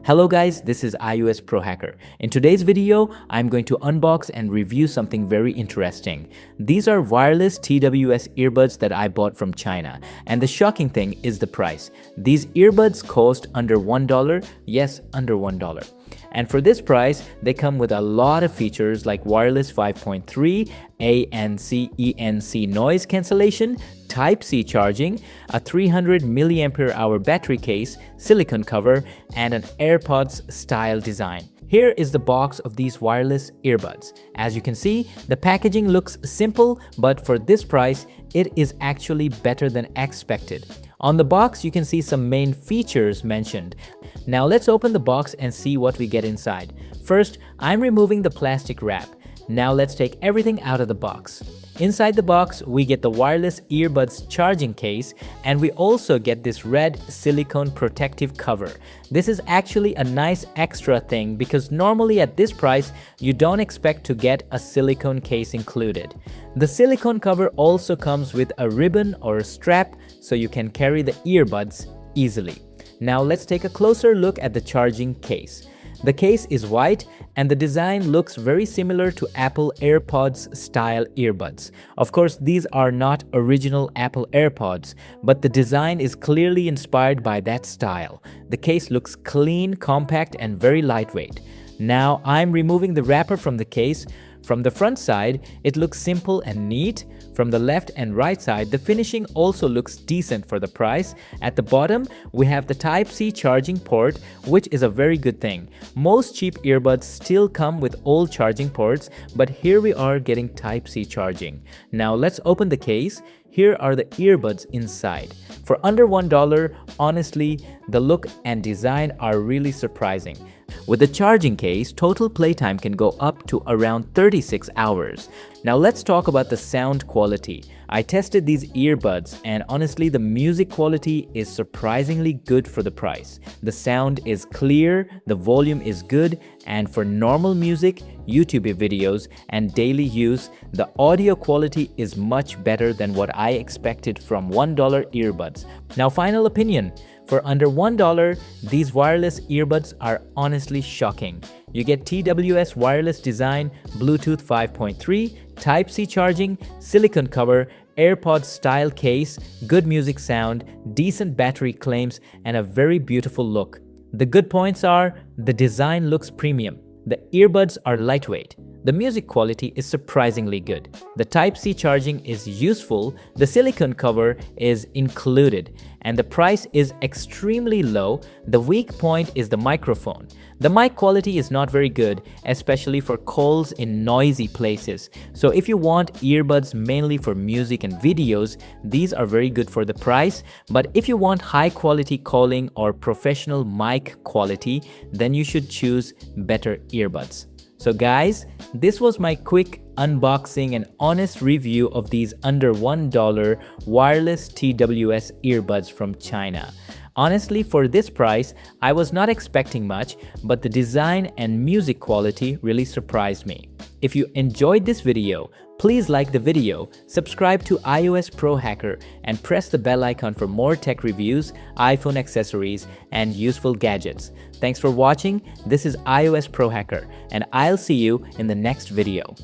Hello guys, this is iOSProHacker. In today's video, I'm going to unbox and review something very interesting. These are wireless TWS earbuds that I bought from China, and the shocking thing is the price. These earbuds cost under $1, yes, under $1. And for this price, they come with a lot of features like wireless 5.3, ANC noise cancellation, Type-C charging, a 300 mAh battery case, silicone cover, and an AirPods-style design. Here is the box of these wireless earbuds. As you can see, the packaging looks simple, but for this price, it is actually better than expected. On the box, you can see some main features mentioned. Now let's open the box and see what we get inside. First, I'm removing the plastic wrap. Now let's take everything out of the box. Inside the box, we get the wireless earbuds charging case, and we also get this red silicone protective cover. This is actually a nice extra thing because normally at this price, you don't expect to get a silicone case included. The silicone cover also comes with a ribbon or a strap so you can carry the earbuds easily. Now let's take a closer look at the charging case. The case is white and the design looks very similar to Apple AirPods-style earbuds. Of course, these are not original Apple AirPods, but the design is clearly inspired by that style. The case looks clean, compact, and very lightweight. Now I'm removing the wrapper from the case. From the front side, it looks simple and neat. From the left and right side, the finishing also looks decent for the price. At the bottom, we have the Type-C charging port, which is a very good thing. Most cheap earbuds still come with old charging ports, but here we are getting Type-C charging. Now let's open the case. Here are the earbuds inside. For under $1, honestly, the look and design are really surprising. With the charging case, total playtime can go up to around 36 hours. Now let's talk about the sound quality. I tested these earbuds and honestly the music quality is surprisingly good for the price. The sound is clear, the volume is good, and for normal music, YouTube videos, and daily use, the audio quality is much better than what I expected from $1 earbuds. Now final opinion. For under $1, these wireless earbuds are honestly shocking. You get TWS wireless design, Bluetooth 5.3, Type-C charging, silicone cover, AirPods-style case, good music sound, decent battery claims, and a very beautiful look. The good points are, the design looks premium. The earbuds are lightweight. The music quality is surprisingly good. The Type-C charging is useful, the silicone cover is included, and the price is extremely low. The weak point is the microphone. The mic quality is not very good, especially for calls in noisy places. So if you want earbuds mainly for music and videos, these are very good for the price. But if you want high quality calling or professional mic quality, then you should choose better earbuds. So guys, this was my quick unboxing and honest review of these under $1 wireless TWS earbuds from China. Honestly, for this price, I was not expecting much, but the design and music quality really surprised me. If you enjoyed this video, please like the video, subscribe to iOSProHacker, and press the bell icon for more tech reviews, iPhone accessories, and useful gadgets. Thanks for watching. This is iOSProHacker, and I'll see you in the next video.